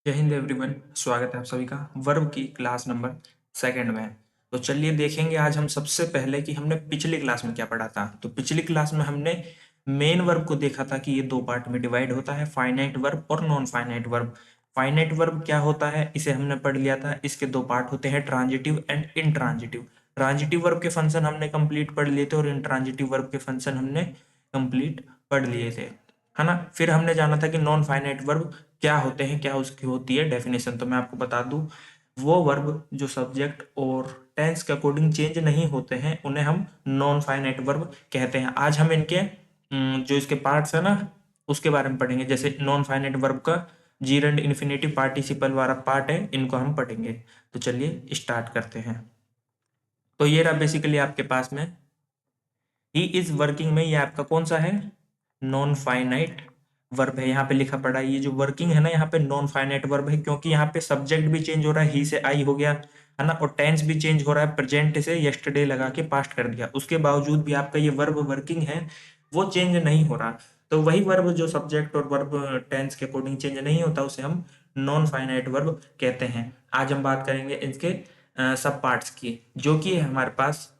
जय हिंद एवरीवन। स्वागत है आप सभी का वर्ब की क्लास नंबर सेकंड में। तो चलिए देखेंगे आज हम सबसे पहले कि हमने पिछली क्लास में क्या पढ़ा था। तो पिछली क्लास में हमने मेन वर्ब को देखा था कि ये दो पार्ट में डिवाइड होता है, फाइनाइट वर्ब और non finite verb. Finite verb क्या होता है इसे हमने पढ़ लिया था। इसके दो पार्ट होते हैं, transitive and intransitive. Transitive verb के फंक्शन हमने कंप्लीट पढ़ लिए थे और इंट्रांजिटिव वर्ब के फंक्शन हमने कंप्लीट पढ़ लिए थे, है ना। फिर हमने जाना था कि नॉन फाइनाइट वर्ब क्या होते हैं, क्या उसकी होती है डेफिनेशन। तो मैं आपको बता दूं, वो वर्ब जो सब्जेक्ट और टेंस के अकॉर्डिंग चेंज नहीं होते हैं उन्हें हम नॉन फाइनाइट वर्ब कहते हैं। आज हम इनके जो इसके पार्ट्स है ना उसके बारे में पढ़ेंगे। जैसे नॉन फाइनाइट वर्ब का जीरंड इन्फिनेटिव पार्टिसिपल वाला पार्ट है, इनको हम पढ़ेंगे। तो चलिए स्टार्ट करते हैं। तो ये रहा बेसिकली आपके पास में ही इज वर्किंग में, ये आपका कौन सा है, नॉन फाइनाइट वर्ब है। यहाँ पे लिखा पड़ा है ये जो वर्किंग है ना, यहाँ पे नॉन फाइनाइट वर्ब है, क्योंकि यहाँ पे सब्जेक्ट भी चेंज हो रहा है, ही से आई हो गया है ना, और टेंस भी चेंज हो रहा है, प्रेजेंट से यस्टरडे लगा के पास्ट कर दिया। उसके बावजूद भी आपका ये वर्ब वर्किंग है वो चेंज नहीं हो रहा। तो वही वर्ब जो सब्जेक्ट और वर्ब टेंस के अकॉर्डिंग चेंज नहीं होता उसे हम नॉन फाइनाइट वर्ब कहते हैं। आज हम बात करेंगे इसके सब पार्ट्स की, जो कि है हमारे पास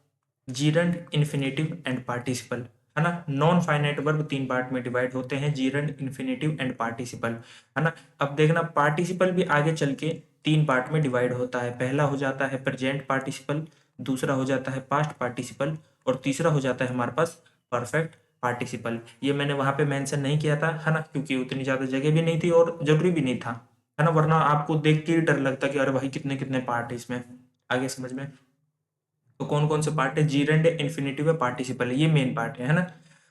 जीरंड, इन्फिनेटिव एंड पार्टिसिपल, है ना। नॉन फाइनाइट वर्ब तीन पार्ट में डिवाइड होते हैं, जीरंड, इन्फिनेटिव एंड पार्टिसिपल, है ना। अब देखना पार्टिसिपल भी आगे चल के तीन पार्ट में डिवाइड होता है। पहला हो जाता है प्रेजेंट पार्टिसिपल, दूसरा हो जाता है पास्ट पार्टिसिपल और तीसरा हो जाता है हमारे पास परफेक्ट पार्टिसिपल। ये मैंने वहां पे मेंशन नहीं किया था, है ना, क्योंकि उतनी ज्यादा जगह भी नहीं थी और जरूरी भी नहीं था, है ना। वरना आपको देख के ही डर लगता कि अरे भाई कितने कितने पार्ट है इसमें। आगे समझ में तो कौन कौन से पार्ट है, जीरंड है, इन्फिनेटिव है, पार्टिसिपल है, ये मेन पार्ट है ना।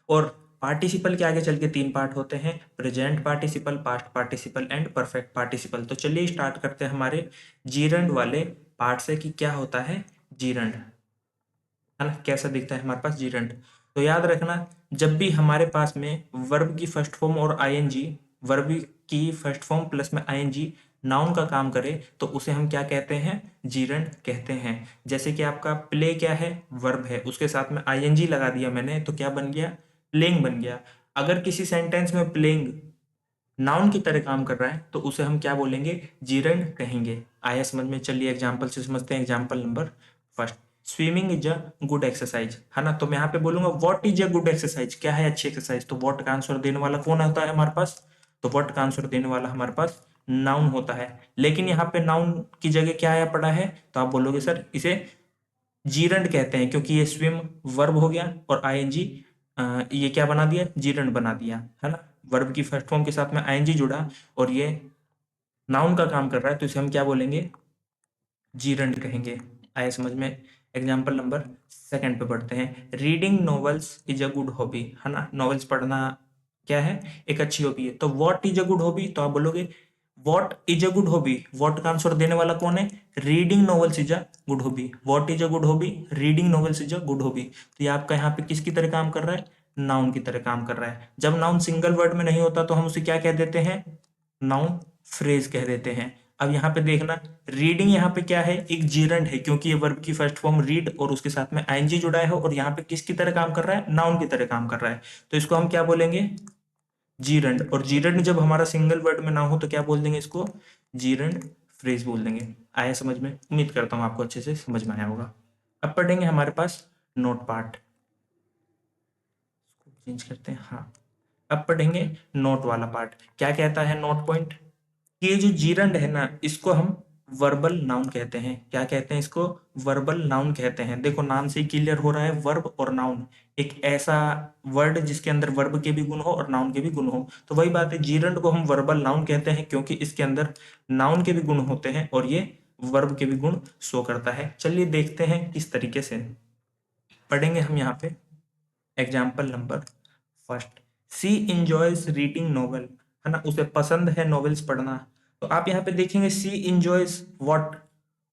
और पार्टिसिपल के आगे चल के तीन पार्ट होते हैं, present participle, past participle and perfect participle. तो चलिए स्टार्ट करते हैं हमारे जीरंड वाले पार्ट से कि क्या होता है जीरंड, है ना, कैसा दिखता है हमारे पास जीरंड। तो याद रखना, जब भी हमारे पास में वर्ब की फर्स्ट फॉर्म और आईएनजी, वर्ब की फर्स्ट फॉर्म प्लस में आईएनजी नाउन का काम करे तो उसे हम क्या कहते हैं, जीरंड कहते हैं। जैसे कि आपका प्ले क्या है, वर्ब है, उसके साथ में आईएनजी लगा दिया मैंने तो क्या बन गया, प्लेइंग बन गया। अगर किसी सेंटेंस में प्लेइंग नाउन की तरह काम कर रहा है तो उसे हम क्या बोलेंगे, जीरंड कहेंगे। आया समझ में। चलिए एग्जाम्पल से समझते हैं। Example number first, swimming is a good exercise, है ना। तो मैं यहाँ पे बोलूंगा what is a good exercise, क्या है अच्छी एक्सरसाइज। तो व्हाट का आंसर देने वाला कौन होता है हमारे पास, तो व्हाट का आंसर देने वाला हमारे पास नाउन होता है। लेकिन यहाँ पे नाउन की जगह क्या आया पड़ा है, तो आप बोलोगे सर इसे जीरंड कहते हैं, क्योंकि ये स्विम वर्ब हो गया और आईएनजी ये क्या बना दिया, जीरंड बना दिया, है ना। वर्ब की फर्स्ट फॉर्म के साथ में आईएनजी जुड़ा और ये नाउन का काम कर रहा है तो इसे हम क्या बोलेंगे, जीरंड कहेंगे। आए समझ में। एग्जाम्पल नंबर सेकंड पे पढ़ते हैं, reading novels is a good hobby, है ना। नॉवेल्स पढ़ना क्या है, एक अच्छी हॉबी है। तो what is a good hobby, तो आप बोलोगे what is a good hobby, what का आंसर देने वाला कौन है, reading novels is a good hobby. What is a good hobby, reading novels is a good hobby. तो ये आपका यहाँ पे किसकी तरह काम कर रहा है, नाउन की तरह काम कर रहा है। जब नाउन सिंगल वर्ड में नहीं होता तो हम उसे क्या कह देते हैं, नाउन फ्रेज कह देते हैं। अब यहाँ पे देखना, रीडिंग यहाँ पे क्या है, एक जीरंड है, क्योंकि ये वर्ब की फर्स्ट फॉर्म रीड और उसके साथ में आईएनजी जुड़ा है और यहाँ पे किसकी तरह काम कर रहा है, नाउन की तरह काम कर रहा है। तो इसको हम क्या बोलेंगे, जीरंड। और जीरंड जब हमारा सिंगल वर्ड में ना हो तो क्या बोल देंगे इसको, जीरंड फ्रेज बोल देंगे। आया समझ में। उम्मीद करता हूँ आपको अच्छे से समझ में आया होगा। अब पढ़ेंगे हमारे पास नोट पार्ट, चेंज करते हैं, हाँ। अब पढ़ेंगे नोट वाला पार्ट। क्या कहता है नोट पॉइंट, ये जो जीरंड है ना इसको हम वर्बल नाउन कहते हैं। क्या कहते हैं इसको, वर्बल नाउन कहते हैं। देखो नाम से ही क्लियर हो रहा है, वर्ब और नाउन, एक ऐसा वर्ड जिसके अंदर वर्ब के भी गुण हो और नाउन के भी गुण हो। तो वही बात है, जीरंड को हम वर्बल नाउन कहते हैं क्योंकि इसके अंदर नाउन के भी गुण होते हैं और ये वर्ब के भी गुण शो करता है। चलिए देखते हैं किस तरीके से पढ़ेंगे हम यहाँ पे। एग्जाम्पल नंबर फर्स्ट, सी इंजॉयज रीडिंग नॉवल, है ना, उसे पसंद है नॉवेल्स पढ़ना। तो आप यहाँ पे देखेंगे सी इंजॉयज व्हाट,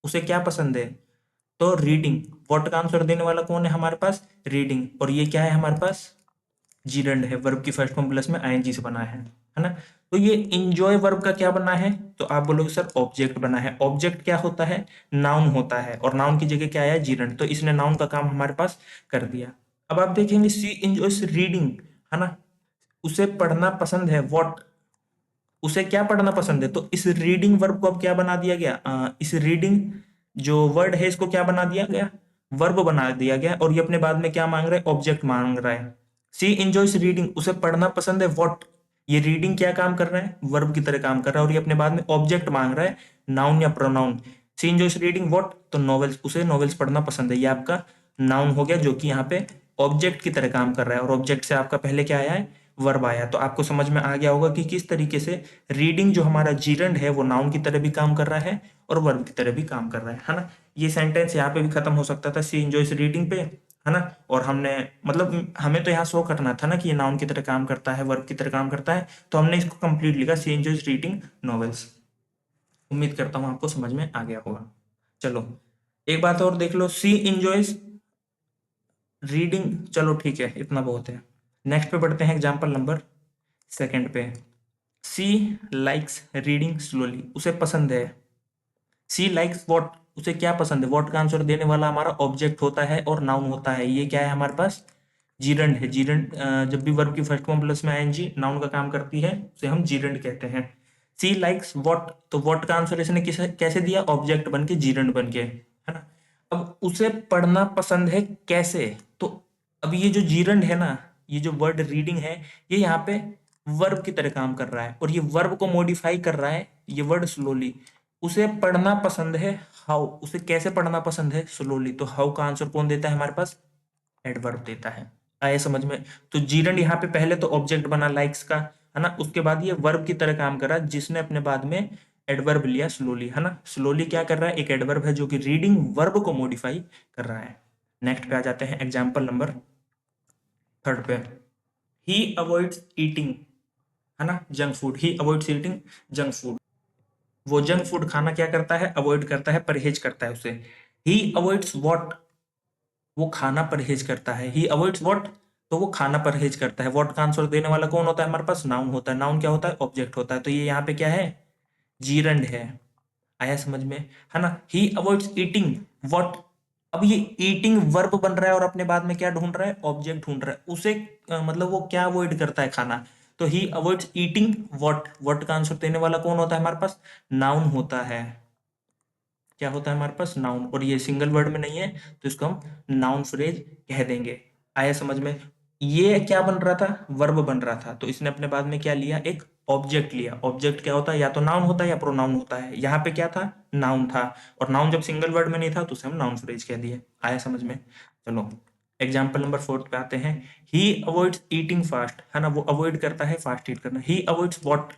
उसे क्या पसंद है, तो रीडिंग। व्हाट का आंसर देने वाला कौन है हमारे पास, रीडिंग। और ये क्या है हमारे पास, जीरंड है, वर्ब की फर्स्ट फॉर्म प्लस में आईएनजी से बना है ना। तो ये इंजॉय वर्ब का क्या बना है, तो आप बोलोगे सर ऑब्जेक्ट बना है। ऑब्जेक्ट क्या होता है, नाउन होता है, और नाउन की जगह क्या आया, जीरंड, तो इसने नाउन का काम हमारे पास कर दिया। अब आप देखेंगे सी इंजॉयज रीडिंग, है ना, उसे पढ़ना पसंद है, व्हाट, उसे क्या पढ़ना पसंद है, तो इस रीडिंग वर्ब को अब क्या बना दिया गया, इस रीडिंग जो वर्ड है इसको क्या बना दिया गया, वर्ब बना दिया गया, और ये अपने बाद में क्या मांग रहा है, ऑब्जेक्ट मांग रहा है। सी एंजॉयज रीडिंग, उसे पढ़ना पसंद है, व्हाट, ये रीडिंग क्या काम कर रहा है, वर्ब की तरह काम कर रहा है, और ये अपने बाद में ऑब्जेक्ट मांग रहा है, नाउन या pronoun. She enjoys reading what, तो नॉवेल्स, उसे नॉवेल्स पढ़ना पसंद है, ये आपका नाउन हो गया जो कि यहाँ पे ऑब्जेक्ट की तरह काम कर रहा है, और ऑब्जेक्ट से आपका पहले क्या आया है, वर्ब आया। तो आपको समझ में आ गया होगा कि किस तरीके से रीडिंग जो हमारा जीरंड है वो नाउन की तरह भी काम कर रहा है और वर्ब की तरह भी काम कर रहा है ना। ये सेंटेंस यहाँ पे भी खत्म हो सकता था सी एंजॉयज रीडिंग पे, है ना। और हमने मतलब हमें तो यहाँ शो करना था ना कि ये नाउन की तरह काम करता है, वर्ब की तरह काम करता है, तो हमने इसको कंप्लीट लिखा, सी एंजॉयज रीडिंग नॉवेल्स। उम्मीद करता हूँ आपको समझ में आ गया होगा। चलो एक बात और देख लो, सी एंजॉयज रीडिंग, चलो ठीक है इतना बहुत है। नेक्स्ट पे बढ़ते हैं एग्जाम्पल नंबर सेकंड पे। सी लाइक्स रीडिंग स्लोली, उसे पसंद है, सी लाइक्स वॉट, उसे क्या पसंद है, वॉट का आंसर देने वाला हमारा ऑब्जेक्ट होता है और नाउन होता है। ये क्या है हमारे पास, जीरंड है। जीरंड जब भी वर्ब की फर्स्ट फॉर्म प्लस में आईएनजी नाउन का काम करती है उसे हम जीरंड कहते हैं। सी लाइक्स वॉट, तो वॉट का आंसर इसने किसे कैसे दिया, ऑब्जेक्ट बन के, जीरंड बन के, है ना। अब उसे पढ़ना पसंद है कैसे, तो अब ये जो जीरंड है ना, ये जो वर्ड रीडिंग है, ये यहाँ पे वर्ब की तरह काम कर रहा है और ये वर्ब को मॉडिफाई कर रहा है, ये वर्ड स्लोली। उसे पढ़ना पसंद है हाउ, उसे कैसे पढ़ना पसंद है, स्लोली। तो हाउ का आंसर कौन देता है हमारे पास, एडवर्ब देता है। आए समझ में। तो जीरंड यहाँ पे पहले तो ऑब्जेक्ट बना लाइक्स का, है ना, उसके बाद ये वर्ब की तरह काम करा जिसने अपने बाद में एडवर्ब लिया स्लोली, है ना। स्लोली क्या कर रहा है, एक एडवर्ब है जो कि रीडिंग वर्ब को मॉडिफाई कर रहा है। नेक्स्ट पे आ जाते हैं एग्जाम्पल नंबर थर्ड पे। ही अवॉइड्स ईटिंग, है ना, जंक फूड। ही अवॉइड्स ईटिंग जंक फूड, वो जंक फूड खाना क्या करता है, अवॉइड करता है, परहेज करता है उसे। ही अवॉइड्स व्हाट, वो खाना परहेज करता है। ही अवॉइड्स व्हाट, तो वो खाना परहेज करता है। व्हाट का आंसर देने वाला कौन होता है हमारे पास, नाउन होता है। नाउन क्या होता है, ऑब्जेक्ट होता है। तो ये यहाँ पे क्या है, जीरंड है। आया समझ में, है ना। ही अवॉइड्स ईटिंग व्हाट, अब ये ईटिंग वर्ब बन रहा है और अपने बाद में क्या ढूंढ रहा है, ऑब्जेक्ट ढूंढ रहा है। उसे मतलब वो क्या अवॉइड करता है, खाना। तो ही अवॉइड्स ईटिंग व्हाट, व्हाट का आंसर देने वाला कौन होता है हमारे पास, नाउन होता है। क्या होता है हमारे पास, नाउन, और ये सिंगल वर्ड में नहीं है तो इसको हम नाउन फ्रेज कह देंगे। आया समझ में। ये क्या बन रहा था, वर्ब बन रहा था, तो इसने अपने बाद में क्या लिया, एक ऑब्जेक्ट लिया। ऑब्जेक्ट क्या होता है, या तो नाउन होता है या प्रोनाउन होता है। यहाँ पे क्या था, नाउन था, और नाउन जब सिंगल वर्ड में नहीं था तो उसे हम नाउन फ्रेज कह दिए। आया समझ में। चलो एग्जाम्पल नंबर फोर्थ पे आते हैं। ही अवॉइड्स ईटिंग फास्ट, है ना, वो अवॉइड करता है फास्ट ईट करना। ही अवॉइड्स वॉट,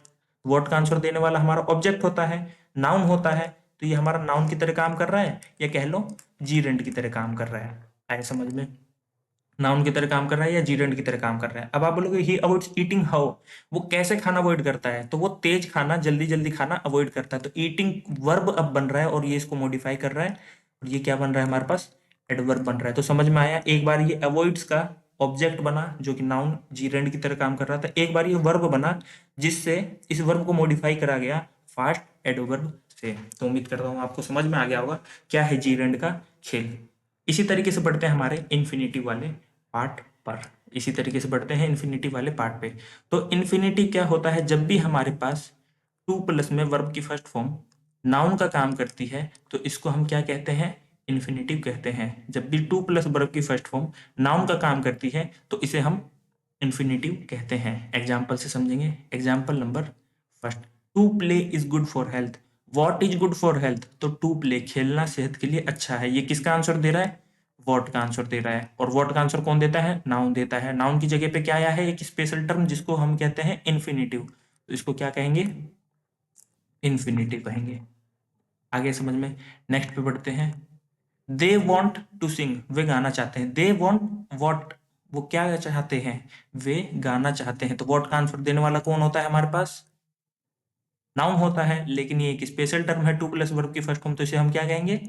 वॉट का आंसर देने वाला हमारा ऑब्जेक्ट होता है, नाउन होता है। तो ये हमारा नाउन की तरह काम कर रहा है, या कह लो जीरेंड की तरह काम कर रहा है। आए समझ में, नाउन की तरह काम कर रहा है या जीरेंड की तरह काम कर रहा है। अब आप बोलोगे ही अवॉइड्स ईटिंग हाउ, वो कैसे खाना अवॉइड करता है, तो वो तेज खाना, जल्दी जल्दी खाना अवॉइड करता है। तो ईटिंग वर्ब अब बन रहा है और ये इसको मॉडिफाई कर रहा है, और ये क्या बन रहा है हमारे पास, एडवर्ब बन रहा है। तो समझ में आया, एक बार ये अवॉइड्स का ऑब्जेक्ट बना जो कि नाउन जीरेंड की तरह काम कर रहा था, एक बार ये वर्ब बना जिससे इस वर्ब को मॉडिफाई करा गया फास्ट एडवर्ब से। तो उम्मीद करता हूँ आपको समझ में आ गया होगा क्या है जीरेंड का खेल। इसी तरीके से बढ़ते हैं हमारे इन्फिनिटिव वाले पार्ट पर। इसी तरीके से बढ़ते हैं इन्फिनिटिव वाले पार्ट पे। तो इन्फिनिटिव क्या होता है, जब भी हमारे पास टू प्लस में वर्ब की फर्स्ट फॉर्म नाउन का काम करती है तो इसको हम क्या कहते हैं, इन्फिनिटिव कहते हैं। जब भी टू प्लस वर्ब की फर्स्ट फॉर्म नाउन का काम करती है तो इसे हम इन्फिनिटिव कहते हैं। एग्जाम्पल से समझेंगे। Example number first, to play is good for health. What is good for health, तो टू प्ले, खेलना सेहत के लिए अच्छा है। ये किसका आंसर दे रहा है, वॉट का आंसर दे रहा है। और वॉट का आंसर कौन देता है, नाउन देता है। नाउन की जगह पे क्या आया है, एक स्पेशल टर्म जिसको हम कहते हैं इन्फिनिटिव। तो इसको क्या कहेंगे, इन्फिनिटिव कहेंगे। आगे समझ में। नेक्स्ट पे बढ़ते हैं। दे वॉन्ट टू सिंग, वे गाना चाहते हैं। दे वॉन्ट वॉट, वो क्या चाहते हैं, वे गाना चाहते हैं। तो वॉट का आंसर देने वाला कौन होता है हमारे पास, नाउन होता है। लेकिन ये एक स्पेशल टर्म है टू प्लस वर्ब की फर्स्ट फॉर्म, तो इसे हम क्या कहेंगे,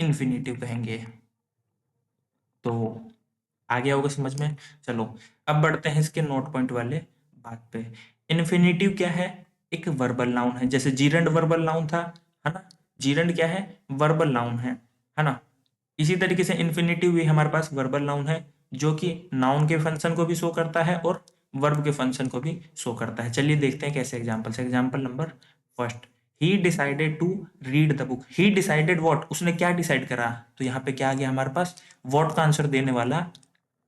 इन्फिनिटिव कहेंगे। तो आ गया होगा समझ में। चलो अब बढ़ते हैं इसके नोट पॉइंट वाले बात पे। इन्फिनिटिव क्या है, एक वर्बल नाउन है, जैसे जीरंड वर्बल नाउन था, है ना। जीरंड क्या है, वर्बल नाउन है ना। इसी तरीके से इन्फिनिटिव भी हमारे पास वर्बल नाउन है जो कि नाउन के फंक्शन को भी शो करता है और वर्ब के फंक्शन को भी शो करता है। चलिए देखते हैं कैसे एग्जाम्पल से। Example number first, he decided to read the book. He decided what, उसने क्या डिसाइड करा, तो यहाँ पे क्या आ गया हमारे पास, व्हाट का आंसर देने वाला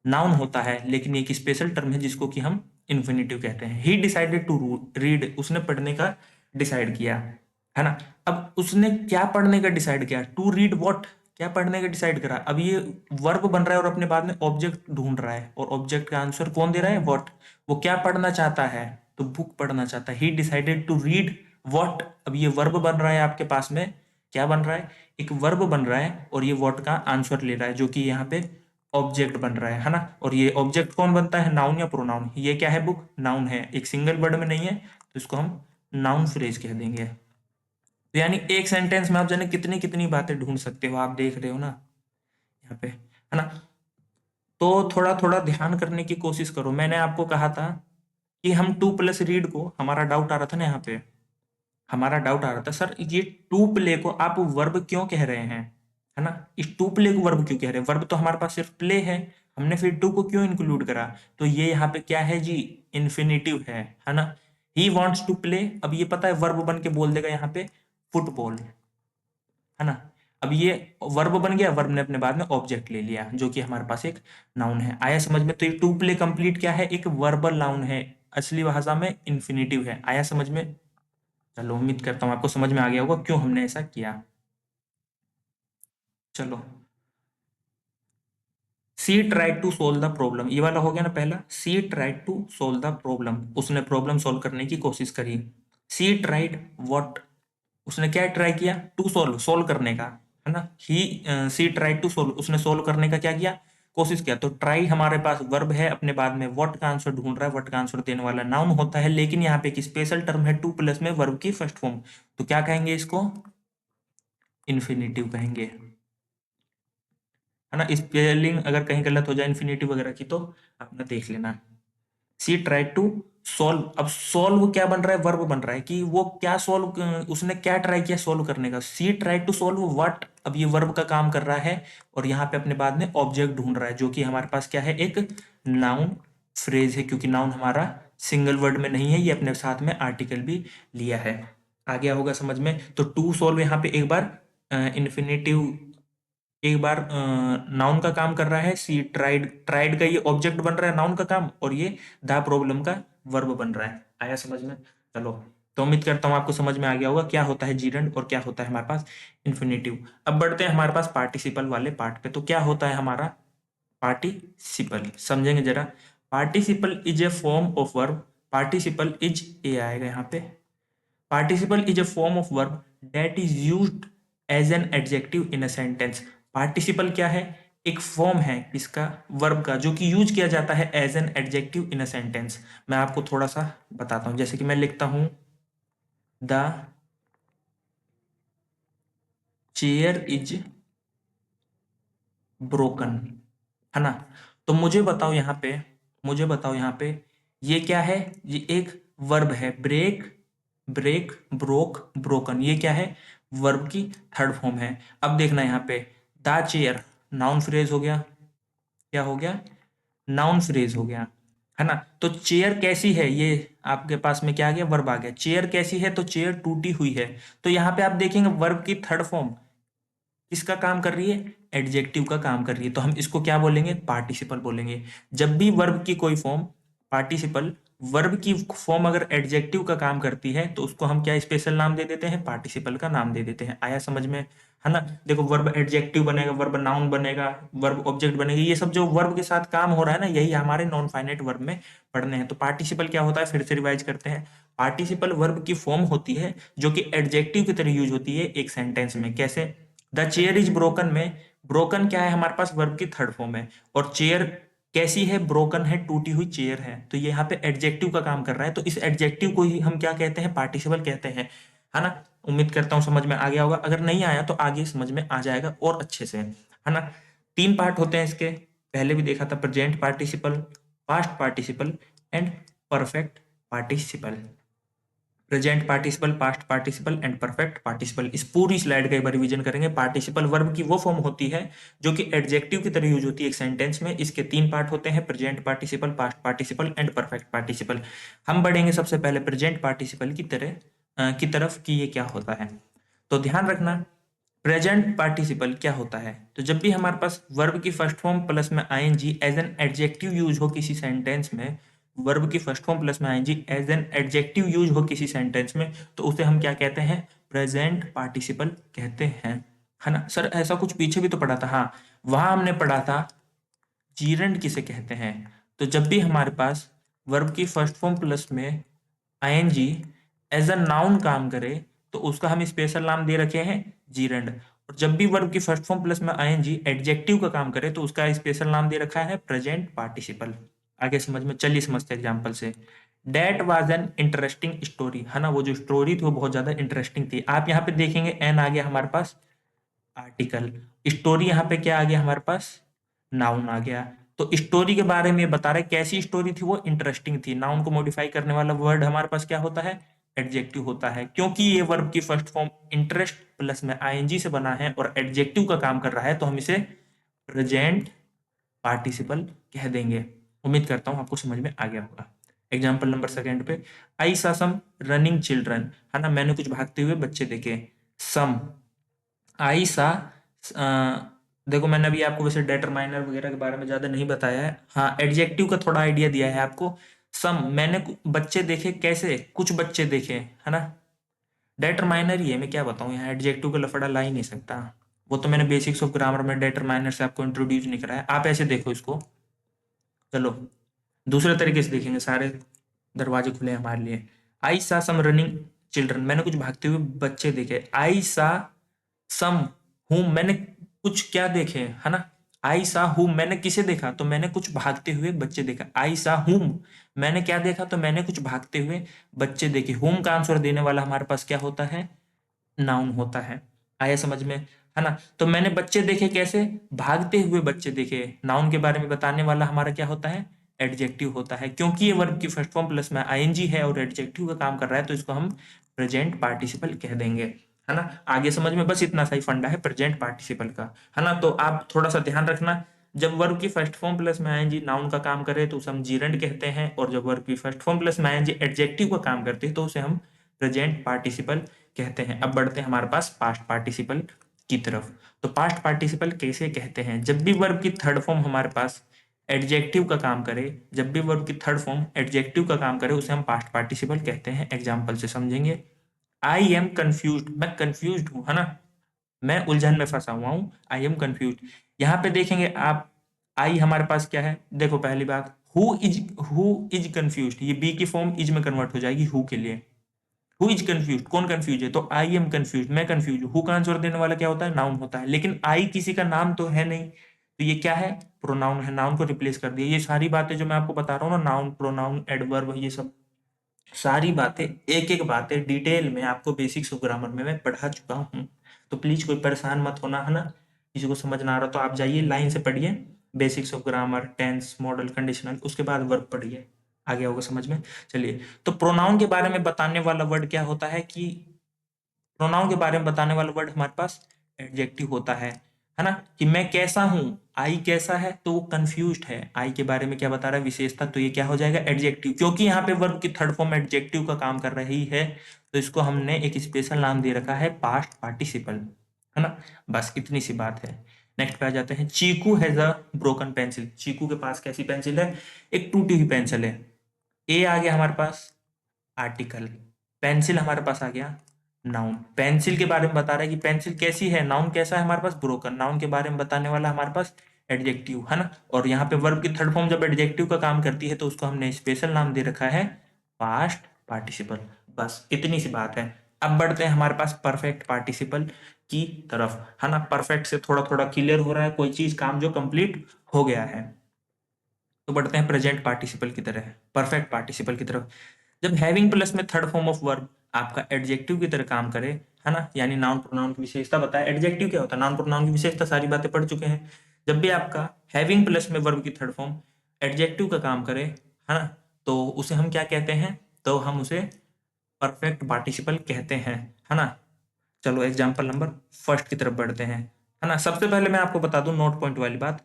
नाउन होता है, लेकिन एक स्पेशल टर्म है जिसको कि हम इन्फिनिटिव कहते हैं। ही डिसाइडेड टू रीड, उसने पढ़ने का डिसाइड किया, है ना। अब उसने क्या पढ़ने का डिसाइड किया, टू रीड व्हाट, क्या पढ़ने का डिसाइड करा। अब ये वर्ब बन रहा है और अपने बाद में ऑब्जेक्ट ढूंढ रहा है, और ऑब्जेक्ट का आंसर कौन दे रहा है, व्हाट। वो क्या पढ़ना चाहता है, तो बुक पढ़ना चाहता है। He decided to read what, अब ये वर्ब बन रहा है आपके पास में, क्या बन रहा है, एक वर्ब बन रहा है, और ये व्हाट का आंसर ले रहा है, जो कि यहाँ पे ऑब्जेक्ट बन रहा है ना। और ये ऑब्जेक्ट कौन बनता है, नाउन या प्रोनाउन। ये क्या है, बुक नाउन है, एक सिंगल वर्ड में नहीं है, तो इसको हम नाउन फ्रेज कह देंगे। तो यानी एक सेंटेंस में आप जाने कितनी कितनी बातें ढूंढ सकते हो, आप देख रहे हो ना यहाँ पे, है ना। तो थोड़ा थोड़ा ध्यान करने की कोशिश करो। मैंने आपको कहा था कि हम टू प्लस रीड को, हमारा डाउट आ रहा था ना यहाँ पे, हमारा डाउट आ रहा था सर ये टू प्ले को आप वर्ब क्यों कह रहे हैं, है ना। इस टू प्ले को वर्ब क्यों कह रहे हैं, वर्ब तो हमारे पास सिर्फ प्ले है, हमने फिर टू को क्यों इंक्लूड करा। तो ये यहाँ पे क्या है जी, इन्फिनिटिव है ना। ही वॉन्ट्स टू प्ले, अब ये पता है वर्ब बन के बोल देगा यहाँ पे फुटबॉल, है ना। अब ये वर्ब बन गया, वर्ब ने अपने बाद में ऑब्जेक्ट ले लिया, जो कि हमारे पास एक नाउन है। आया समझ में। तो ये टू प्ले कंप्लीट क्या है, एक वर्बल नाउन है, असली भाषा में इन्फिनिटिव है। आया समझ में। चलो उम्मीद करता हूँ आपको समझ में आ गया होगा क्यों हमने ऐसा किया। चलो, she tried to solve the problem, ये वाला हो गया ना पहला। She tried to solve the problem, उसने प्रॉब्लम सोल्व करने की कोशिश करी। सी ट्राइड व्हाट, उसने क्या ट्राई किया, टू सोल्व, सोल्व करने का, है ना। ही सी ट्राइड टू सोल्व, उसने सोल्व करने का क्या किया, कोशिश किया। तो ट्राई हमारे पास वर्ब है, अपने बाद में व्हाट का आंसर ढूंढ रहा है, व्हाट का आंसर देने वाला नाउन होता है, लेकिन यहाँ पे एक स्पेशल टर्म है टू प्लस में वर्ब की फर्स्ट फॉर्म, तो क्या कहेंगे इसको, इन्फिनिटिव कहेंगे, है ना। स्पेलिंग अगर कहीं गलत हो जाए इन्फिनिटिव वगैरह की तो अपना देख लेना। सी ट्राई टू सोल्व, अब सोल्व क्या बन रहा है, वर्ब बन रहा है कि वो क्या सोल्व, उसने क्या ट्राई किया सोल्व करने का। सी ट्राई टू सोल्व व्हाट, अब ये वर्ब का काम कर रहा है, और यहाँ पे अपने बाद में ऑब्जेक्ट ढूंढ रहा है, जो कि हमारे पास क्या है, एक नाउन फ्रेज है, क्योंकि नाउन हमारा सिंगल वर्ड में नहीं है, ये अपने साथ में आर्टिकल भी लिया है। आ गया होगा समझ में। तो टू सोल्व यहाँ पे एक बार इन्फिनिटिव, एक बार नाउन का काम कर रहा है। सी ट्राइड, ट्राइड का ये ऑब्जेक्ट बन रहा है नाउन का काम, और ये द प्रॉब्लम का वर्ब बन रहा है। आया समझ में। चलो, तो उम्मीद करता हूँ आपको समझ में आ गया होगा क्या होता है जीरेंड और क्या होता है हमारे पास इन्फिनिटिव। अब बढ़ते हैं हमारे पास पार्टिसिपल वाले पार्ट पे। तो क्या होता है हमारा पार्टिसिपल, समझेंगे जरा। Participle is a form of verb, participle is, a आएगा यहाँ पे। Participle is a form of verb that is used as an adjective in a sentence. Participle क्या है, एक फॉर्म है इसका, वर्ब का, जो कि यूज किया जाता है as an adjective in a sentence. मैं आपको थोड़ा सा बताता हूं, जैसे कि मैं लिखता हूं द चेयर इज ब्रोकन, है ना। तो मुझे बताओ यहाँ पे, मुझे बताओ यहाँ पे ये क्या है, ये एक वर्ब है। ब्रेक, ब्रेक, ब्रोक, ब्रोकन, ये क्या है, वर्ब की थर्ड फॉर्म है। अब देखना यहाँ पे, द चेयर नाउन फ्रेज हो गया, क्या हो गया, नाउन फ्रेज हो गया, है ना। तो चेयर कैसी है, ये आपके पास में क्या आ गया, वर्ब आ गया। चेयर कैसी है, तो चेयर टूटी हुई है। तो यहाँ पे आप देखेंगे वर्ब की थर्ड फॉर्म किसका काम कर रही है, एडजेक्टिव का काम कर रही है, तो हम इसको क्या बोलेंगे, पार्टिसिपल बोलेंगे। जब भी वर्ब की कोई फॉर्म, पार्टिसिपल वर्ब की फॉर्म अगर एडजेक्टिव का काम करती है, तो उसको हम क्या स्पेशल नाम दे देते हैं, पार्टिसिपल का नाम दे देते हैं। आया समझ में, है ना। देखो वर्ब एडजेक्टिव बनेगा, वर्ब नाउन बनेगा, वर्ब ऑब्जेक्ट बनेगा, ये सब जो वर्ब के साथ काम हो रहा है ना, यही हमारे नॉन फाइनाइट वर्ब में पढ़ने हैं। तो पार्टिसिपल क्या होता है, फिर से रिवाइज करते हैं। पार्टिसिपल वर्ब की फॉर्म होती है जो कि एडजेक्टिव की तरह यूज होती है एक सेंटेंस में। कैसे, द चेयर इज ब्रोकन में ब्रोकन क्या है, हमारे पास वर्ब की थर्ड फॉर्म है, और चेयर कैसी है, ब्रोकन है, टूटी हुई चेयर है, तो ये यहाँ पे एडजेक्टिव का काम कर रहा है। तो इस एडजेक्टिव को ही हम क्या कहते हैं, पार्टिसिपल कहते हैं, है ना। उम्मीद करता हूँ समझ में आ गया होगा, अगर नहीं आया तो आगे समझ में आ जाएगा और अच्छे से, है ना। तीन पार्ट होते हैं इसके, पहले भी देखा था, present participle, past participle and perfect participle. Present participle, past participle and perfect participle. इस पूरी स्लाइड का एक बार रिवीजन करेंगे। पार्टिसिपल वर्ब की वो फॉर्म होती है जो कि एडजेक्टिव की तरह यूज होती है एक सेंटेंस में। इसके 3 पार्ट होते हैं, present participle, past participle and perfect participle. हम बढ़ेंगे सबसे पहले प्रेजेंट पार्टिसिपल की तरफ कि ये क्या होता है। तो ध्यान रखना, प्रेजेंट पार्टिसिपल क्या होता है। तो जब भी हमारे पास वर्ब की फर्स्ट फॉर्म प्लस में ING as an adjective use हो किसी सेंटेंस में, वर्ब की फर्स्ट फॉर्म प्लस में ING as an adjective use हो किसी सेंटेंस में, तो उसे हम क्या कहते हैं, प्रेजेंट पार्टिसिपल कहते हैं, है ना। सर ऐसा कुछ पीछे भी तो पढ़ा था, हाँ वहां हमने पढ़ा था जीरंड किसे कहते हैं। तो जब भी हमारे पास वर्ब की फर्स्ट फॉर्म प्लस में आईएनजी एज अ नाउन काम करे तो उसका हम स्पेशल नाम दे रखे हैं जीरंड। और जब भी वर्ब की फर्स्ट फॉर्म प्लस में आईएनजी एडजेक्टिव का काम करे तो उसका स्पेशल नाम दे रखा है प्रेजेंट पार्टिसिपल। आगे समझ में, चलिए समझते हैं एग्जांपल से। That was an interesting story, है ना, वो जो स्टोरी थी वो बहुत ज्यादा इंटरेस्टिंग थी। आप यहाँ पे देखेंगे एन आ गया हमारे पास आर्टिकल, स्टोरी यहाँ पे क्या आ गया हमारे पास, नाउन आ गया। तो स्टोरी के बारे में बता रहे कैसी स्टोरी थी, वो इंटरेस्टिंग थी। नाउन को मॉडिफाई करने वाला वर्ड हमारे पास क्या होता है, एडजेक्टिव होता है। क्योंकि ये वर्ब की फर्स्ट फॉर्म इंटरेस्ट प्लस में आईएनजी से बना है और एडजेक्टिव का काम कर रहा है, तो हम इसे प्रेजेंट पार्टिसिपल कह देंगे। उम्मीद करता हूं आपको समझ में आ गया होगा। एग्जाम्पल नंबर सेकंड पे, आई सा सम रनिंग चिल्ड्रन, है ना, मैंने कुछ भागते हुए बच्चे देखे। सम, आई सा, देखो मैंने अभी आपको वैसे डेटरमाइनर वगैरह के बारे में ज्यादा नहीं बताया है, हाँ एडजेक्टिव का थोड़ा आइडिया दिया है आपको। सम, मैंने बच्चे देखे, कैसे, कुछ बच्चे देखे, है ना। डेटरमाइनर ही है, मैं क्या बताऊं, यहाँ एडजेक्टिव का लफड़ा ला ही नहीं सकता। वो तो मैंने बेसिक्स ऑफ ग्रामर में डेटरमाइनर से आपको इंट्रोड्यूस नहीं कराया। आप ऐसे देखो इसको, चलो दूसरे तरीके से देखेंगे, सारे दरवाजे खुले हैं हमारे लिए। आई सा सम रनिंग चिल्ड्रन, मैंने कुछ भागते हुए बच्चे देखे। आई सा सम हूम, मैंने कुछ क्या देखे, है ना। आई सा हूम, मैंने किसे देखा, तो मैंने कुछ भागते हुए बच्चे देखा। आई सा हूम, मैंने क्या देखा, तो मैंने कुछ भागते हुए बच्चे देखे। हूम का आंसर देने वाला हमारे पास क्या होता है, नाउन होता है। आया समझ में, है ना। तो मैंने बच्चे देखे कैसे, भागते हुए बच्चे देखे। नाउन के बारे में बताने वाला हमारा क्या होता है, एडजेक्टिव होता है। क्योंकि ये वर्ब की फर्स्ट फॉर्म प्लस में आईएनजी है और एडजेक्टिव का काम कर रहा है, तो इसको हम प्रेजेंट पार्टिसिपल कह देंगे, है ना। आगे समझ में, बस इतना सा ही फंडा है प्रेजेंट पार्टिसिपल का, है ना। तो आप थोड़ा सा ध्यान रखना, जब वर्ब की फर्स्ट फॉर्म प्लस में आईएनजी नाउन का काम करे तो उसे हम जीरंड कहते हैं, और जब वर्ब की फर्स्ट फॉर्म प्लस में आईएनजी एडजेक्टिव का काम करते हैं तो उसे हम प्रेजेंट पार्टिसिपल कहते हैं। अब बढ़ते हैं हमारे पास पास्ट पार्टिसिपल की तरफ। तो पास्ट पार्टिसिपल कैसे कहते हैं, जब भी वर्ब की थर्ड फॉर्म हमारे पास एडजेक्टिव का काम करे, जब भी वर्ब की थर्ड फॉर्म एडजेक्टिव का काम करे उसे हम पास्ट पार्टिसिपल कहते हैं। एग्जाम्पल से समझेंगे। आई एम कंफ्यूज, मैं कंफ्यूज हूं, है ना, मैं उलझन में फंसा हुआ हूं, आई एम कंफ्यूज। यहाँ पे देखेंगे आप, आई हमारे पास क्या है, देखो पहली बात, हु इज कंफ्यूज, ये बी की फॉर्म इज में कन्वर्ट हो जाएगी हु के लिए। हु इज कंफ्यूज, कौन कंफ्यूज है, तो आई एम कंफ्यूज, मैं कंफ्यूज हूँ। हु का आंसर देने वाला क्या होता है, नाउन होता है। लेकिन आई किसी का नाम तो है नहीं, तो ये क्या है, प्रोनाउन है। नाउन को रिप्लेस कर दिया। ये सारी बातें जो मैं आपको बता रहा हूँ ना, नाउन प्रोनाउन एडवर्ब, ये सब सारी बातें, एक एक बातें डिटेल में आपको बेसिक्स ऑफ ग्रामर में मैं पढ़ा चुका हूँ। तो प्लीज कोई परेशान मत होना, है ना। किसी को समझ ना आ रहा तो आप जाइए लाइन से पढ़िए, basics of grammar, tense, modal, conditional, उसके बाद वर्ब पढ़िए, आ गया होगा समझ में। चलिए, तो प्रोनाउन के बारे में बताने वाला वर्ड क्या होता है कि, प्रोनाउन के बारे में बताने वाला वर्ड हमारे पास एडजेक्टिव होता है ना। कि मैं कैसा हूं, आई कैसा है, तो वो कंफ्यूज्ड है। आई के बारे में क्या बता रहा है, विशेषता, तो ये क्या हो जाएगा, एडजेक्टिव। क्योंकि यहाँ पे वर्ब की थर्ड फॉर्म एडजेक्टिव का काम कर रही है, तो इसको हमने एक स्पेशल नाम दे रखा है पास्ट पार्टिसिपल, है ना। बस इतनी सी बात है। नेक्स्ट पे आ जाते हैं। चीकू हैज अ ब्रोकन पेंसिल, चीकू के पास कैसी पेंसिल है, एक टूटी हुई पेंसिल है। ए आ गया हमारे पास आर्टिकल, पेंसिल हमारे पास आ गया नाउन। पेंसिल के बारे में बता रहा है कि पेंसिल कैसी है, नाउन कैसा है हमारे पास, ब्रोकन। नाउन के बारे में बताने वाला हमारे पास एडजेक्टिव, है ना। और यहाँ पे वर्ब की थर्ड फॉर्म जब एडजेक्टिव का काम करती है तो उसको हमने स्पेशल नाम दे रखा है पास्ट पार्टिसिपल। बस इतनी सी बात है। अब बढ़ते हैं हमारे पास परफेक्ट पार्टिसिपल की तरफ, है ना। परफेक्ट से थोड़ा थोड़ा क्लियर हो रहा है कोई चीज, काम जो कंप्लीट हो गया है। तो बढ़ते हैं प्रेजेंट पार्टिसिपल की तरह, परफेक्ट पार्टिसिपल की तरफ। जब हैविंग प्लस में थर्ड फॉर्म ऑफ वर्ब आपका एडजेक्टिव की तरह काम करे, है ना, यानी नाउन प्रोनाउन की विशेषता बताए। एडजेक्टिव क्या होता है, नाउन प्रोनाउन की विशेषता, सारी बातें पढ़ चुके हैं। जब भी आपका हैविंग प्लस में वर्ब की थर्ड फॉर्म एडजेक्टिव का काम करे, है ना, तो उसे हम क्या कहते हैं, तो हम उसे परफेक्ट पार्टिसिपल कहते हैं, है ना। चलो एग्जाम्पल नंबर फर्स्ट की तरफ बढ़ते हैं, है ना। सबसे पहले मैं आपको बता दूं नोट पॉइंट वाली बात,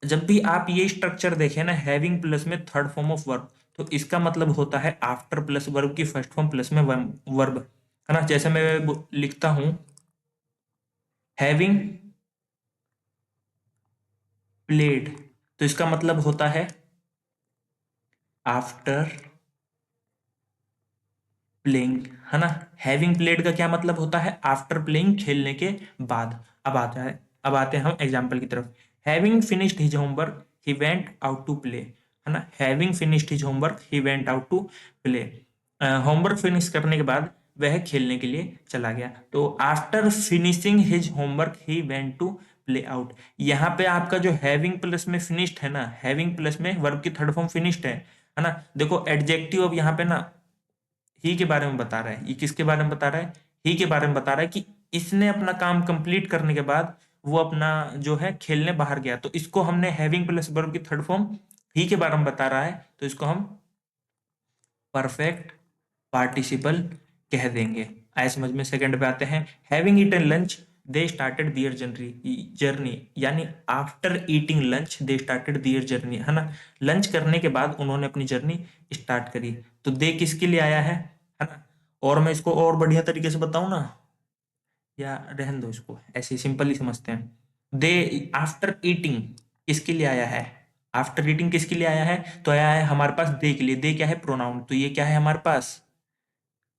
जब भी आप ये स्ट्रक्चर देखें ना, हैविंग प्लस में थर्ड फॉर्म ऑफ वर्ब, तो इसका मतलब होता है आफ्टर प्लस वर्ब की फर्स्ट फॉर्म प्लस में वर्ब, है ना। जैसे मैं लिखता हूं हैविंग प्लेड, तो इसका मतलब होता है आफ्टर प्लेइंग, है ना। हैविंग प्लेड का क्या मतलब होता है, आफ्टर प्लेइंग, खेलने के बाद। अब आते हैं हम एग्जाम्पल की तरफ। Having finished his homework he went out to play, है ना। Having finished his homework he went out to play, homework finish करने के बाद वह खेलने के लिए चला गया। तो after finishing his homework he went to play out, यहाँ पे आपका जो हैविंग प्लस में फिनिश्ड है ना, हैविंग प्लस में वर्ब की थर्ड फॉर्म फिनिश्ड है ना। देखो एडजेक्टिव अब यहाँ पे ना ही के बारे में बता रहा है, ये किसके बारे में बता रहा है, ही के बारे में बता रहा है कि इसने अपना काम कंप्लीट करने के बाद वो अपना जो है खेलने बाहर गया, तो इसको हमने हैविंग प्लस वर्ब की थर्ड फॉर्म ही के बारे में बता रहा है, तो इसको हम परफेक्ट पार्टिसिपल कह देंगे। आए समझ में। सेकंड पे आते हैं, having eaten lunch they started their journey, यानी after eating lunch they started their journey, है ना। लंच करने के बाद उन्होंने अपनी जर्नी स्टार्ट करी, तो दे किसके लिए आया है ना। और मैं इसको और बढ़िया तरीके से बताऊं ना, या रहन दो इसको, ऐसे सिंपल ही समझते हैं। दे आफ्टर ईटिंग किसके लिए आया है, आफ्टर ईटिंग किसके लिए आया है, तो आया है हमारे पास दे के लिए। दे क्या है, प्रोनाउन, तो ये क्या है हमारे पास,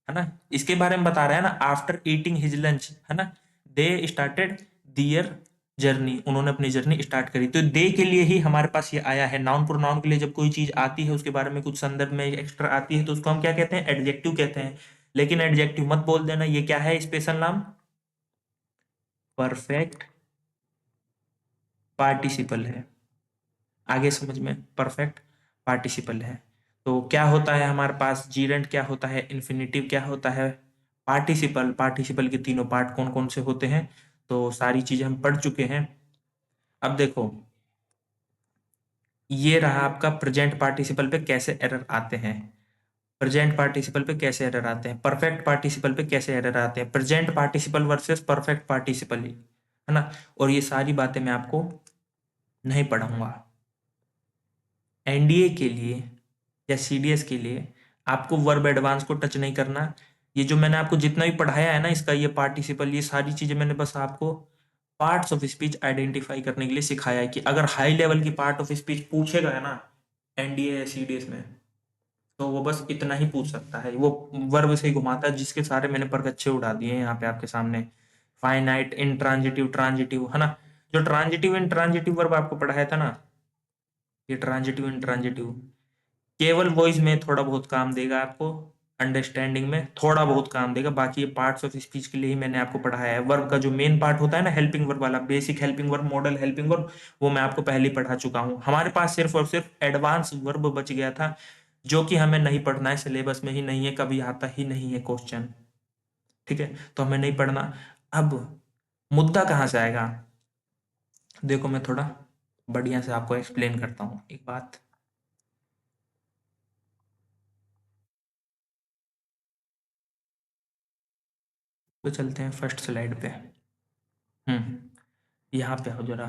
है ना। इसके बारे में बता रहा है ना, आफ्टर ईटिंग हिज लंच, है ना, दे स्टार्टेड दियर जर्नी, उन्होंने अपनी जर्नी स्टार्ट करी, तो दे के लिए ही हमारे पास ये आया है। नाउन प्रोनाउन के लिए जब कोई चीज आती है, उसके बारे में कुछ संदर्भ में एक्स्ट्रा आती है, तो उसको हम क्या कहते हैं, एडजेक्टिव कहते हैं। लेकिन एडजेक्टिव मत बोल देना, ये क्या है, स्पेशल नाम, परफेक्ट पार्टिसिपल है। आगे समझ में, परफेक्ट पार्टिसिपल है। तो क्या होता है हमारे पास, जीरेंट क्या होता है, इन्फिनिटिव क्या होता है, पार्टिसिपल, पार्टिसिपल के तीनों पार्ट कौन कौन से होते हैं, तो सारी चीजें हम पढ़ चुके हैं। अब देखो, ये रहा आपका प्रेजेंट पार्टिसिपल पे कैसे एरर आते हैं, प्रेजेंट पार्टिसिपल पे कैसे एरर आते हैं, परफेक्ट पार्टिसिपल पे कैसे एरर आते हैं, present participle versus perfect participle, है ना। और ये सारी बातें मैं आपको नहीं पढ़ाऊंगा। एनडीए के लिए या सीडीएस के लिए आपको वर्ब एडवांस को टच नहीं करना। ये जो मैंने आपको जितना भी पढ़ाया है ना, इसका ये पार्टिसिपल, ये सारी चीजें मैंने बस आपको पार्ट्स ऑफ स्पीच आइडेंटिफाई करने के लिए सिखाया है, कि अगर हाई लेवल की पार्ट ऑफ स्पीच पूछेगा है ना एनडीए या सीडीएस में, तो वो बस इतना ही पूछ सकता है, वो वर्ब से ही घुमाता है, जिसके सारे मैंने परगच्छे उड़ा दिए हैं यहाँ पे आपके सामने। फाइनाइट, इंट्रांजिटिव, ट्रांजिटिव, है ना। जो ट्रांजिटिव इंट्रांजिटिव वर्ब आपको पढ़ाया था ना, ये ट्रांजिटिव इंट्रांजिटिव केवल वॉइस में थोड़ा बहुत काम देगा आपको, अंडरस्टैंडिंग में थोड़ा बहुत काम देगा, बाकी ये पार्ट्स ऑफ स्पीच के लिए ही मैंने आपको पढ़ाया है। वर्ब का जो मेन पार्ट होता है ना, हेल्पिंग वर्ब वाला, basic helping verb, model helping verb, वो मैं आपको पहले ही पढ़ा चुका हूँ। हमारे पास सिर्फ और सिर्फ एडवांस वर्ब बच गया था, जो कि हमें नहीं पढ़ना है, सिलेबस में ही नहीं है, कभी आता ही नहीं है क्वेश्चन, ठीक है, तो हमें नहीं पढ़ना। अब मुद्दा कहाँ से आएगा, देखो मैं थोड़ा बढ़िया से आपको एक्सप्लेन करता हूँ एक बात। तो चलते हैं फर्स्ट स्लाइड पे। यहाँ पे आओ जरा।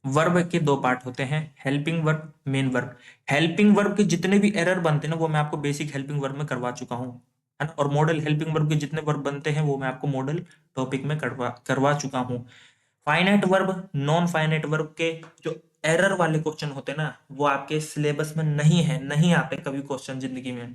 वर्ब के दो पार्ट होते हैं, helping verb, main verb. Helping verb के जितने भी एरर बनते हैं ना, वो मैं आपको बेसिक हेल्पिंग वर्ब में करवा चुका हूँ, है ना। और मॉडल हेल्पिंग वर्ब के जितने वर्ब बनते हैं, वो मैं आपको मॉडल टॉपिक में करवा करवा चुका हूँ। Finite verb, non finite verb के जो एरर वाले क्वेश्चन होते हैं ना, वो आपके सिलेबस में नहीं है, नहीं आते कभी क्वेश्चन जिंदगी में,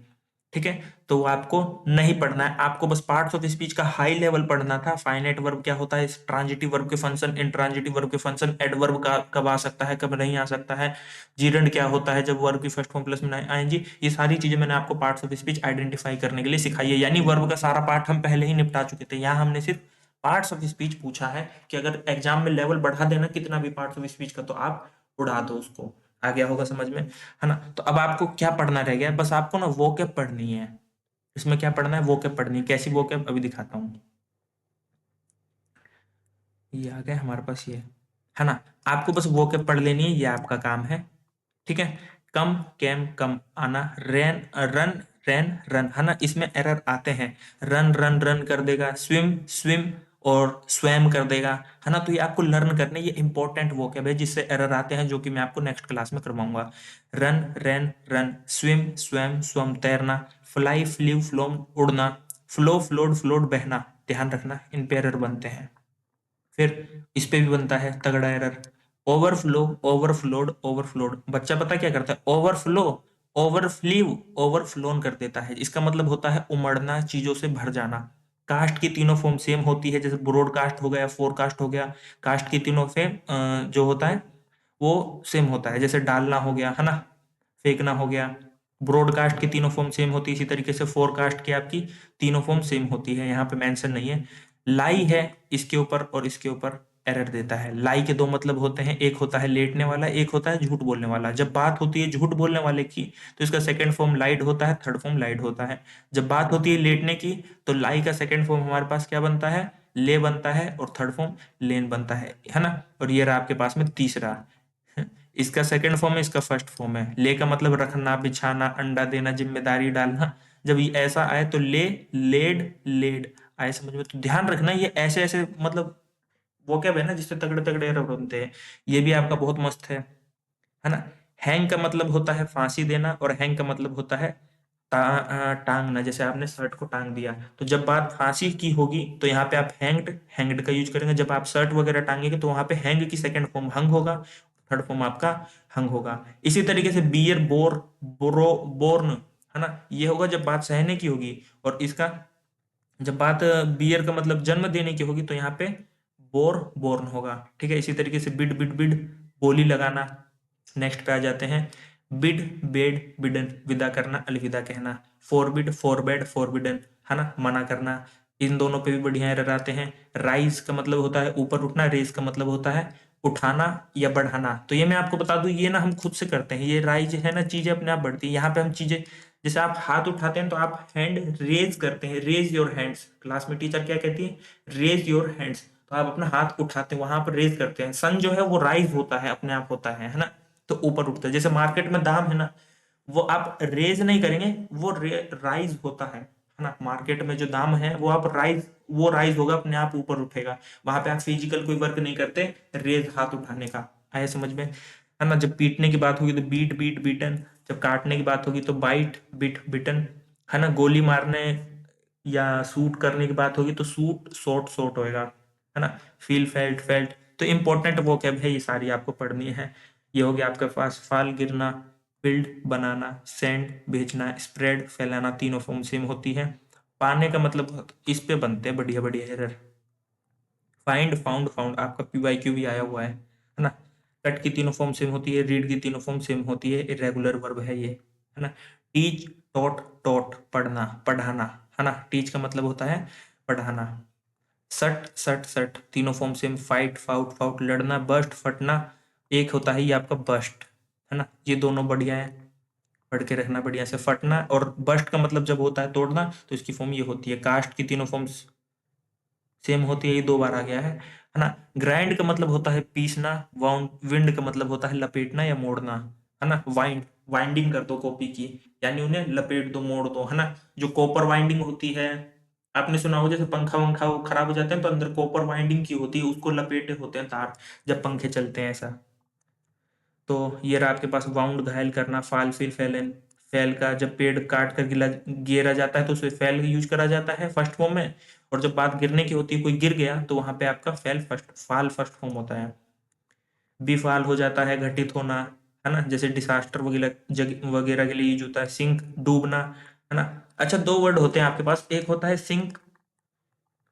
ठीक है। तो वो आपको नहीं पढ़ना है, आपको बस पार्ट्स ऑफ स्पीच का हाई लेवल पढ़ना था। फाइनाइट वर्ब क्या होता है, ट्रांजिटिव वर्ब के फंक्शन, इंट्रांजिटिव वर्ब के फंक्शन, एडवर्ब का कब आ सकता है, कब नहीं आ सकता है, जीरेंड क्या होता है जब वर्ब की फर्स्ट फॉर्म प्लस में आएंगी, ये सारी चीजें मैंने आपको पार्ट्स ऑफ स्पीच आइडेंटिफाई करने के लिए सिखाई है। यानी वर्ब का सारा पार्ट हम पहले ही निपटा चुके थे, यहाँ हमने सिर्फ पार्ट्स ऑफ स्पीच पूछा है, कि अगर एग्जाम में लेवल बढ़ा देना कितना भी पार्ट्स ऑफ स्पीच का, तो आप उड़ा दो उसको। आ गया होगा समझ में, है ना। तो अब आपको क्या पढ़ना रह गया, बस आपको ना वोकैब पढ़नी है। इसमें क्या पढ़ना है, वोकैब पढ़नी है। कैसी वोकैब, अभी दिखाता हूँ। ये आ गया हमारे पास, ये है ना। आपको बस वोकैब पढ़ लेनी है, ये आपका काम है, ठीक है। कम, कैम, कम आना, रन, रन, रैन रन, है ना, इसमें एरर आते हैं। रन रन रन कर देगा, स्विम स्विम और स्वैम कर देगा, है ना। तो ये आपको लर्न करने, ये इंपॉर्टेंट वोकैब है जिससे एरर आते हैं, जो कि मैं आपको नेक्स्ट क्लास में करवाऊंगा। Run ran run, swim swam swum तैरना, फ्लाई फ्लीव फ्लोम उड़ना, फ्लो फ्लोड फ्लोट बहना, ध्यान रखना इन पे एरर बनते हैं। फिर इस पे भी बनता है तगड़ा एरर, ओवरफ्लो ओवरफ्लोड ओवरफ्लोड। बच्चा पता क्या करता है, ओवरफ्लो ओवरफ्लीव ओवरफ्लोन कर देता है। इसका मतलब होता है उमड़ना, चीजों से भर जाना। कास्ट की तीनों फॉर्म सेम होती है, जैसे ब्रॉडकास्ट हो गया, फोरकास्ट हो गया। कास्ट की तीनों फेम जो होता है वो सेम होता है, जैसे डालना हो गया, है ना, फेंकना हो गया। ब्रॉडकास्ट की तीनों फॉर्म सेम होती है, इसी तरीके से फोरकास्ट की आपकी तीनों फॉर्म सेम होती है, यहाँ पे मेंशन नहीं है। लाई है इसके ऊपर और इसके ऊपर एरर देता है। लाई के दो मतलब होते हैं, एक होता है लेटने वाला, एक होता है झूठ बोलने वाला। जब बात होती है झूठ बोलने वाले की तो इसका सेकंड फॉर्म लाइड होता है, थर्ड फॉर्म लाइड होता है। जब बात होती है लेटने की तो लाई का सेकंड फॉर्म हमारे पास क्या बनता है, ले बनता है, और थर्ड फॉर्म लेन बनता है ना। और ये रहा आपके पास में तीसरा, इसका सेकंड फॉर्म है, इसका फर्स्ट फॉर्म है। ले का मतलब रखना, बिछाना, अंडा देना, जिम्मेदारी डालना। जब ये ऐसा आए तो ले, लेड, लेड आए समझ में। तो ध्यान रखना ये ऐसे ऐसे मतलब वो क्या है ना, जिससे तगड़े तगड़े एरर बनते हैं। ये भी आपका बहुत मस्त है ना। हैंग का मतलब होता है फांसी देना, और हैंग का मतलब होता है टांगना। जैसे आपने शर्ट को टांग दिया, तो जब बात फांसी की होगी तो यहाँ पे आप हैंग्ड हैंग्ड का यूज करेंगे। जब आप शर्ट वगैरह टांगेंगे तो वहां पे हैंग की सेकंड फॉर्म हंग होगा, थर्ड फॉर्म आपका हंग होगा। इसी तरीके से बियर बोर, बोरो, बोर्न, है ना, ये होगा जब बात सहने की होगी। और इसका जब बात बियर का मतलब जन्म देने की होगी तो यहाँ पे बोर बोर्न होगा। ठीक है, इसी तरीके से बिड बिड बिड, बोली लगाना। नेक्स्ट पे आ जाते हैं, बिड बेड बिडन, विदा करना, अलविदा कहना। फॉरबिड फॉरबेड फॉरबिडन, है ना, मना करना। इन दोनों पे भी बढ़िया एरर आते हैं। राइज का मतलब होता है ऊपर उठना, रेज का मतलब होता है उठाना या बढ़ाना। तो ये मैं आपको बता दूं, ये ना हम खुद से करते हैं, ये राइज है ना, चीजें अपने आप बढ़ती है। यहाँ पे हम चीजें, जैसे आप हाथ उठाते हैं तो आप हैंड रेज करते हैं, रेज योर हैंड्स। क्लास में टीचर क्या कहती है, रेज योर हैंड्स। तो आप अपना हाथ उठाते हैं, वहां पर रेज करते हैं। सन जो है वो राइज होता है, अपने आप होता है ना, तो ऊपर उठता है। जैसे मार्केट में दाम है ना, वो आप रेज नहीं करेंगे, वो राइज होता है ना। मार्केट में जो दाम है वो आप राइज, वो राइज होगा, अपने आप ऊपर उठेगा। वहां पे आप फिजिकल कोई वर्क नहीं करते, रेज हाथ उठाने का। आया समझ में, है ना। जब पीटने की बात होगी तो बीट बीट बीटन, जब काटने की बात होगी तो बाइट बिट बिटन, है ना। गोली मारने या शूट करने की बात होगी तो शूट शॉट शॉट होएगा, है ना। Feel felt felt. तो इंपॉर्टेंट वो क्या है, ये सारी आपको पढ़नी है। ये हो गया आपके पास फाल गिरना, बिल्ड बनाना, सेंड भेजना, स्प्रेड फैलाना, तीनों फॉर्म सेम होती है। पाने का मतलब इस पे बनते हैं बढ़िया बढ़िया एरर। फाइंड फाउंड फाउंड, आपका पीवाईक्यू भी आया हुआ है ना। कट की तीनों फॉर्म सेम होती है, रीड की तीनों फॉर्म सेम होती है, इरेगुलर वर्ब है ये, है ना। टीच टॉट टॉट, पढ़ना पढ़ाना, है ना। टीच का मतलब होता है पढ़ाना। सट सट सट, तीनों form same. Fight fought fought, लड़ना, बस्ट फटना, एक होता है ये आपका बस्ट, है ना। ये दोनों बढ़िया है, पढ़ के रखना बढ़िया से। फटना और बस्ट का मतलब जब होता है तोड़ना, तो इसकी फॉर्म ये होती है। कास्ट की तीनों फॉर्म सेम होती है, ये दो बार आ गया है ना। ग्राइंड का मतलब होता है पीसना, वाउंड विंड का मतलब होता है लपेटना या मोड़ना, है ना। वाइंड, वाइंडिंग कर दो कॉपी की, यानी उन्हें लपेट दो, मोड़ दो, है ना। जो कॉपर वाइंडिंग होती है, आपने सुना हो, जैसे पंखा वंखा वो खराब हो जाते हैं तो अंदर कॉपर वाइंडिंग की होती है, उसको लपेटे होते हैं तार, जब पंखे चलते हैं ऐसा। तो ये रहा आपके पास वाउंड, घायल करना। फाल फिर फैलन, फैल का जब पेड़ काट कर गिरा जाता है तो उसे फैल यूज करा जाता है फर्स्ट फॉर्म में। और जब बात गिरने की होती है, कोई गिर गया, तो वहां पे आपका फैल फर्स्ट, फाल फर्स्ट फॉर्म होता है। बेफाल हो जाता है घटित होना, है ना, जैसे डिसास्टर वगैरह वगैरह के लिए यूज होता है। सिंक डूबना, है ना। अच्छा, दो वर्ड होते हैं आपके पास, एक होता है सिंक,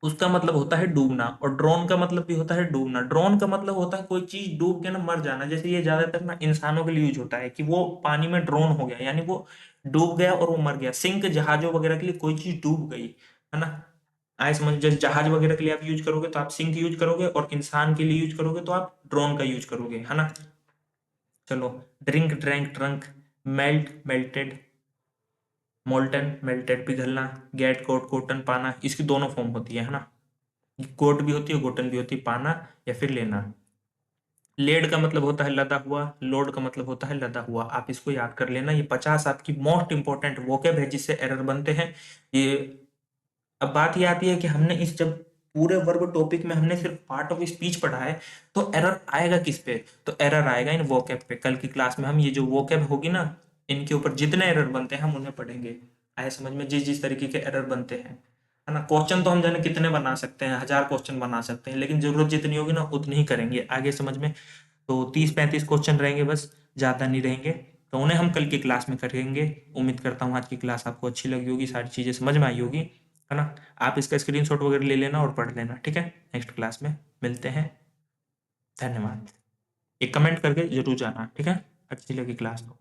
उसका मतलब होता है डूबना, और ड्रोन का मतलब भी होता है डूबना। ड्रोन का मतलब होता है कोई चीज डूब के ना मर जाना। जैसे ये ज्यादातर ना इंसानों के लिए यूज होता है कि वो पानी में ड्रोन हो गया, यानी वो डूब गया और वो मर गया। सिंक जहाजों वगैरह के लिए, कोई चीज डूब गई, है ना। आए समझ, जैसे जहाज वगैरह के लिए आप यूज करोगे तो आप सिंक यूज करोगे, और इंसान के लिए यूज करोगे तो आप ड्रोन का यूज करोगे, है ना। चलो, drink drank trunk, melt melted, molten melted, पिघलना। गेट कोट कोटन, पाना, इसकी दोनों फॉर्म होती है ना। कोट भी होती है, गोटन भी होती है, पाना या फिर लेना। लेड का मतलब होता है लदा हुआ, लोड का मतलब होता है लदा हुआ। आप इसको याद कर लेना, ये 50 आपकी मोस्ट इंपॉर्टेंट वोकेब है जिससे एरर बनते हैं ये। अब बात ये आती है कि हमने इस जब पूरे वर्ब टॉपिक में हमने सिर्फ पार्ट ऑफ स्पीच पढ़ा है, तो एरर आएगा किस पे? तो एरर आएगा इन वोकेब पे। कल की क्लास में हम ये जो वोकेब होगी ना, इनके ऊपर जितने एरर बनते हैं हम उन्हें पढ़ेंगे। आए समझ में? जिस जिस तरीके के एरर बनते हैं, है ना। क्वेश्चन तो हम जाने कितने बना सकते हैं, 1000 क्वेश्चन बना सकते हैं, लेकिन जरूरत जितनी होगी ना उतनी ही करेंगे। आगे समझ में? तो 30-35 क्वेश्चन रहेंगे बस, ज़्यादा नहीं रहेंगे। तो उन्हें हम कल की क्लास में करेंगे। उम्मीद करता हूँ आज की क्लास आपको अच्छी लगी होगी, सारी चीज़ें समझ में आई होगी, है ना। आप इसका स्क्रीनशॉट वगैरह ले लेना और पढ़ लेना, ठीक है। नेक्स्ट क्लास में मिलते हैं। धन्यवाद। एक कमेंट करके जरूर जाना, ठीक है। अच्छी लगी क्लास तो।